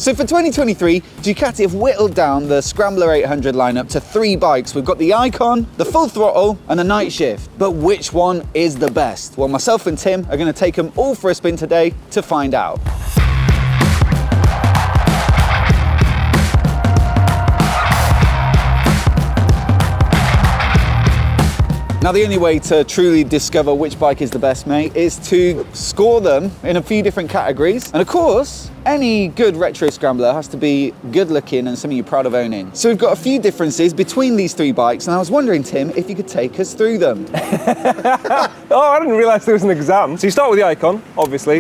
So for 2023, Ducati have whittled down the Scrambler 800 lineup to 3 bikes. We've got the Icon, the Full Throttle, and the Nightshift. But which one is the best? Well, myself and Tim are going to take them all for a spin today to find out. Now, the only way to truly discover which bike is the best, mate, is to score them in a few different categories. And of course, any good retro scrambler has to be good looking and something you're proud of owning. So we've got a few differences between these 3 bikes, and I was wondering, Tim, if you could take us through them. Oh, I didn't realise there was an exam. So you start with the Icon, obviously.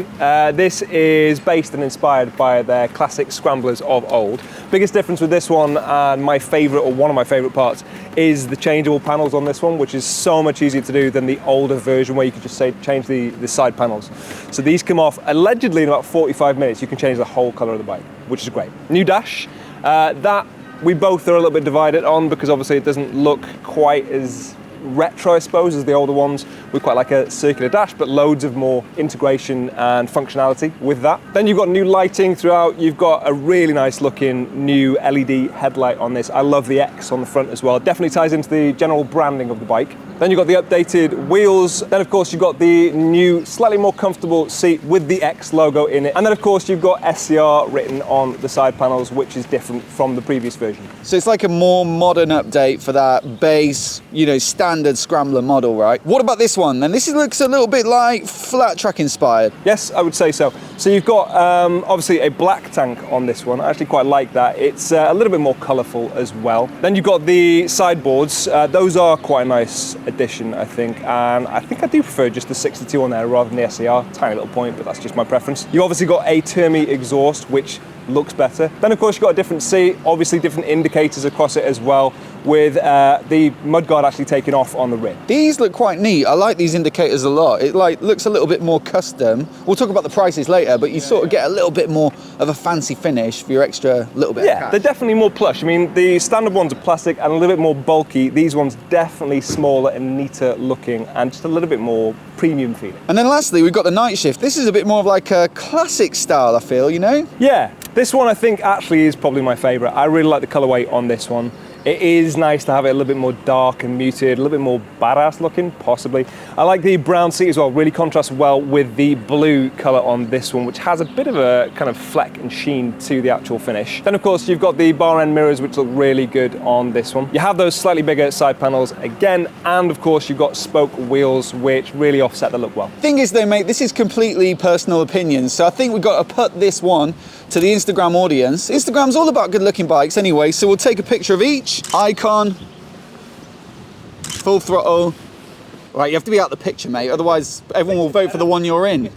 This is based and inspired by their classic scramblers of old. Biggest difference with this one, and my favourite, or one of my favourite parts, is the changeable panels on this one, which is so much easier to do than the older version where you could just change the side panels. So these come off allegedly in about 45 minutes. You can change the whole colour of the bike, which is great. New dash, that we both are a little bit divided on because obviously it doesn't look quite as retro, I suppose, as the older ones. We quite like a circular dash, but loads of more integration and functionality with that. Then you've got new lighting throughout. You've got a really nice looking new LED headlight on this. I love the X on the front as well. Definitely ties into the general branding of the bike. Then you've got the updated wheels. Then of course you've got the new, slightly more comfortable seat with the X logo in it. And then of course you've got SCR written on the side panels, which is different from the previous version. So it's like a more modern update for that base, standard Scrambler model, right? What about this one? Then this looks a little bit like flat track inspired. Yes, I would say so. So you've got obviously a black tank on this one. I actually quite like that. It's a little bit more colourful as well. Then you've got the sideboards. Those are quite a nice addition, I think, and I think I do prefer just the 62 on there rather than the SCR. Tiny little point, but that's just my preference. You obviously got a Termi exhaust, which looks better. Then of course you've got a different seat, obviously different indicators across it as well, with the mudguard actually taken off on the rear. These look quite neat. I like these indicators a lot. It looks a little bit more custom. We'll talk about the prices later, but you sort of get a little bit more of a fancy finish for your extra little bit of cash. They're definitely more plush. I mean, the standard ones are plastic and a little bit more bulky. These ones definitely smaller and neater looking and just a little bit more premium feeling. And then lastly, we've got the Nightshift. This is a bit more of like a classic style, I feel, Yeah, this one I think actually is probably my favourite. I really like the colourway on this one. It is nice to have it a little bit more dark and muted, a little bit more badass looking, possibly. I like the brown seat as well, really contrasts well with the blue colour on this one, which has a bit of a kind of fleck and sheen to the actual finish. Then of course you've got the bar end mirrors, which look really good on this one. You have those slightly bigger side panels again, and of course you've got spoke wheels, which really offset the look well. Thing is though, mate, this is completely personal opinion, so I think we've got to put this one to the Instagram audience. Instagram's all about good looking bikes anyway, so we'll take a picture of each. Icon, Full Throttle. Right, you have to be out the picture, mate, otherwise everyone will vote for the one you're in.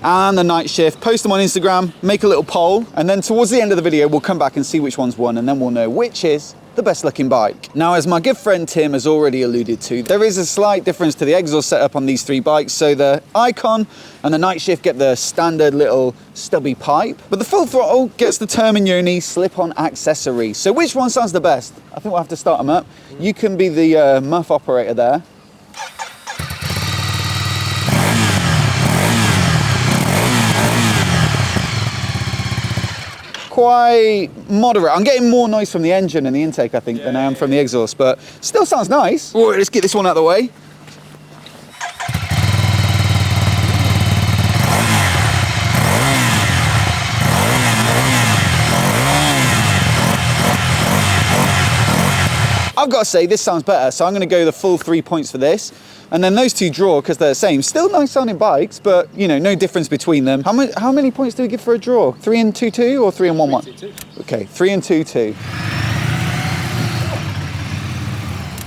And the Nightshift. Post them on Instagram, make a little poll, and then towards the end of the video we'll come back and see which one's won, and then we'll know which is the best looking bike. Now, as my good friend Tim has already alluded to, there is a slight difference to the exhaust setup on these 3 bikes. So the Icon and the Nightshift get the standard little stubby pipe, but the Full Throttle gets the Termignoni slip-on accessory. So which one sounds the best? I think we'll have to start them up. You can be the muff operator there. Quite moderate. I'm getting more noise from the engine and the intake, I think, than I am from the exhaust, but still sounds nice. All right, let's get this one out of the way. I've got to say, this sounds better, so I'm going to go the full 3 points for this. And then those 2 draw because they're the same. Still nice sounding bikes, but no difference between them. How many points do we give for a draw? 3 and 2-2 or 3 and 1-1? Okay, 3 and 2-2.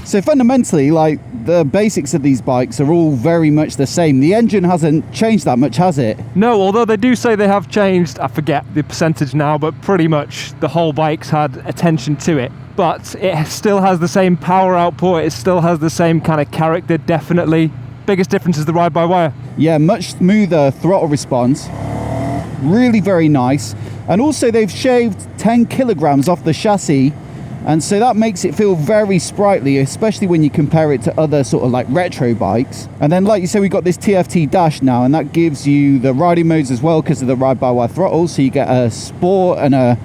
So fundamentally, like, the basics of these bikes are all very much the same. The engine hasn't changed that much, has it? No, although they do say they have changed, I forget the percentage now, but pretty much the whole bike's had attention to it. But it still has the same power output, it still has the same kind of character, definitely. Biggest difference is the ride-by-wire. Yeah, much smoother throttle response. Really very nice. And also they've shaved 10 kilograms off the chassis And so that makes it feel very sprightly, especially when you compare it to other sort of like retro bikes. And then, like you say, we got this TFT dash now, and that gives you the riding modes as well because of the ride-by-wire throttle. So you get a sport and a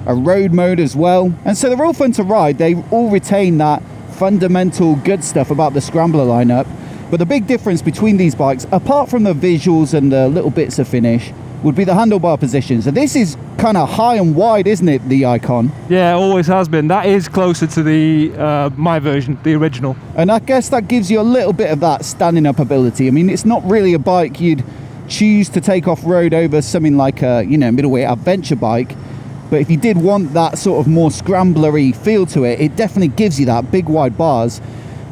road mode as well. And so they're all fun to ride. They all retain that fundamental good stuff about the Scrambler lineup. But the big difference between these bikes, apart from the visuals and the little bits of finish, would be the handlebar position. So this is kind of high and wide, isn't it, the Icon? Yeah, it always has been. That is closer to the my version, the original. And I guess that gives you a little bit of that standing up ability. I mean, it's not really a bike you'd choose to take off road over something like a, you know, middleweight adventure bike. But if you did want that sort of more scramblery feel to it, it definitely gives you that big wide bars.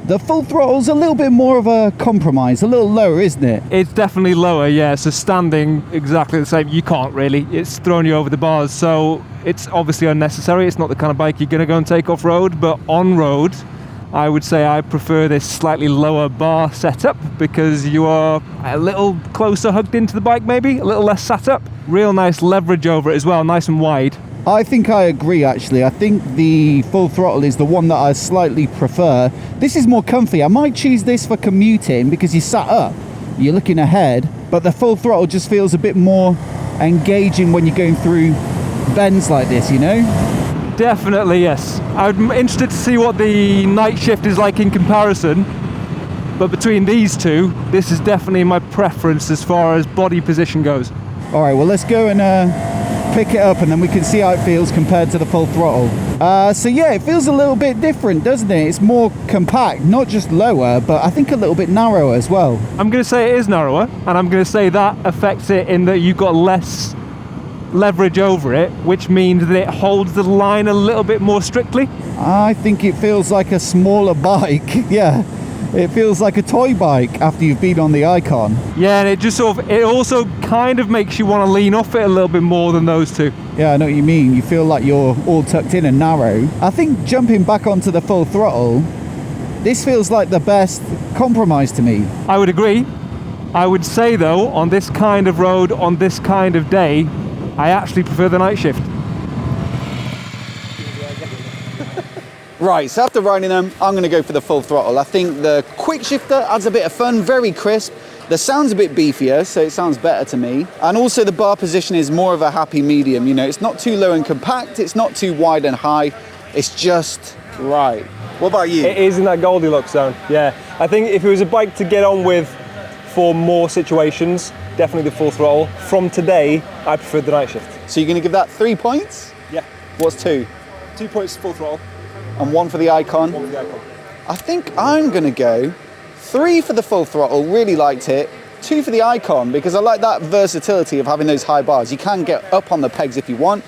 The full throttle's a little bit more of a compromise, a little lower, isn't it? It's definitely lower, yeah. So standing exactly the same, you can't really. It's throwing you over the bars, so it's obviously unnecessary. It's not the kind of bike you're going to go and take off road, but on road, I would say I prefer this slightly lower bar setup because you are a little closer hugged into the bike, maybe, a little less sat up. Real nice leverage over it as well, nice and wide. I think I agree, actually. I think the full throttle is the one that I slightly prefer. This is more comfy. I might choose this for commuting because you sat up, you're looking ahead, but the full throttle just feels a bit more engaging when you're going through bends like this, you know? Definitely, yes. I'm interested to see what the Nightshift is like in comparison, but between these two, this is definitely my preference as far as body position goes. All right, well, let's go and pick it up and then we can see how it feels compared to the full throttle. So yeah, it feels a little bit different, doesn't it? It's more compact, not just lower, but I think a little bit narrower as well. I'm going to say it is narrower, and I'm going to say that affects it in that you've got less leverage over it, which means that it holds the line a little bit more strictly. I think it feels like a smaller bike. Yeah, it feels like a toy bike after you've been on the Icon. Yeah, and it just sort of, it also kind of makes you want to lean off it a little bit more than those two. Yeah, I know what you mean. You feel like you're all tucked in and narrow. I think jumping back onto the full throttle, this feels like the best compromise to me. I would agree. I would say though, on this kind of road, on this kind of day, I actually prefer the Nightshift. Right, so after riding them, I'm going to go for the full throttle. I think the quick shifter adds a bit of fun, very crisp. The sound's a bit beefier, so it sounds better to me. And also the bar position is more of a happy medium. You know, it's not too low and compact, it's not too wide and high. It's just right. What about you? It is in that Goldilocks zone, yeah. I think if it was a bike to get on with for more situations, definitely the full throttle. From today, I prefer the Nightshift. So you're going to give that 3 points? Yeah. What's 2? 2 points full throttle. And 1 for the Icon? 1 for the Icon. I think I'm going to go 3 for the full throttle, really liked it. 2 for the Icon, because I like that versatility of having those high bars. You can get up on the pegs if you want.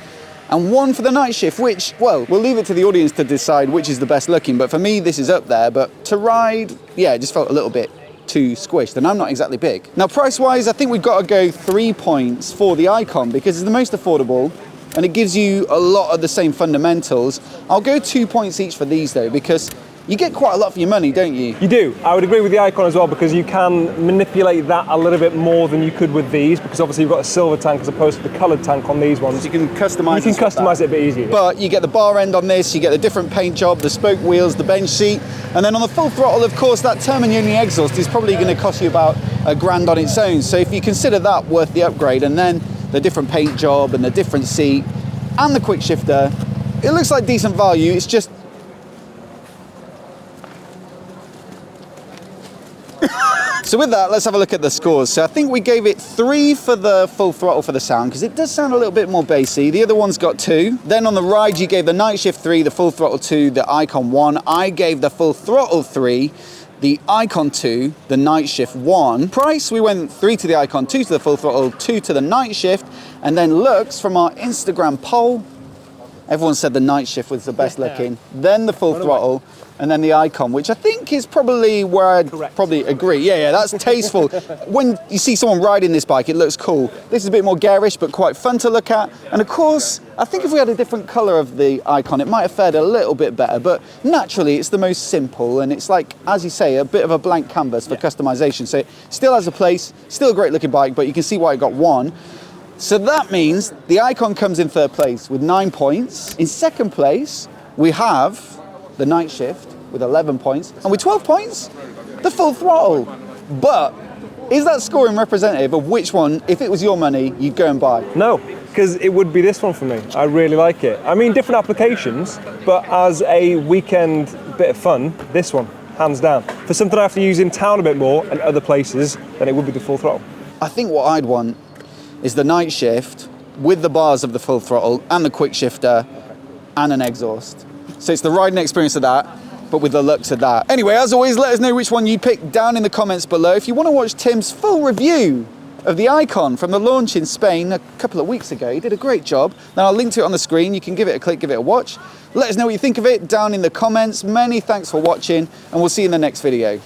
And 1 for the Nightshift, which, well, we'll leave it to the audience to decide which is the best looking. But for me, this is up there. But to ride, yeah, it just felt a little bit too squished, and I'm not exactly big. Now, price-wise, I think we've got to go 3 points for the Icon because it's the most affordable and it gives you a lot of the same fundamentals. I'll go 2 points each for these though, because you get quite a lot for your money, don't you? You do. I would agree with the Icon as well, because you can manipulate that a little bit more than you could with these, because obviously you've got a silver tank as opposed to the coloured tank on these ones. So you can customise. You can customise it a bit easier. But you get the bar end on this, you get the different paint job, the spoke wheels, the bench seat, and then on the full throttle, of course, that Terminioni exhaust is probably going to cost you about $1,000 on its own. So if you consider that worth the upgrade, and then the different paint job and the different seat and the quick shifter, it looks like decent value. It's just so with that, let's have a look at the scores. So I think we gave it 3 for the full throttle for the sound, because it does sound a little bit more bassy. The other one's got 2. Then on the ride, you gave the Nightshift 3, the full throttle 2, the Icon 1. I gave the full throttle 3, the Icon 2, the Nightshift 1. Price, we went 3 to the Icon, 2 to the full throttle, 2 to the Nightshift. And then looks, from our Instagram poll, everyone said the Nightshift was the best looking. Then the full throttle, and then the Icon, which I think is probably where I'd probably agree. Yeah, that's tasteful. When you see someone riding this bike, it looks cool. This is a bit more garish, but quite fun to look at. And of course, I think if we had a different colour of the Icon, it might have fared a little bit better. But naturally, it's the most simple, and it's like, as you say, a bit of a blank canvas for customization. So it still has a place, still a great looking bike, but you can see why it got 1. So that means the Icon comes in 3rd place with 9 points. In 2nd place, we have the Nightshift with 11 points, and with 12 points, the Full Throttle. But is that scoring representative of which one, if it was your money, you'd go and buy? No, because it would be this one for me. I really like it. I mean, different applications, but as a weekend bit of fun, this one, hands down. For something I have to use in town a bit more and other places, then it would be the Full Throttle. I think what I'd want is the Nightshift with the bars of the Full Throttle and the quick shifter and an exhaust. So it's the riding experience of that, but with the looks of that. Anyway, as always, let us know which one you pick down in the comments below. If you want to watch Tim's full review of the Icon from the launch in Spain a couple of weeks ago, he did a great job. Then I'll link to it on the screen. You can give it a click, give it a watch. Let us know what you think of it down in the comments. Many thanks for watching, and we'll see you in the next video.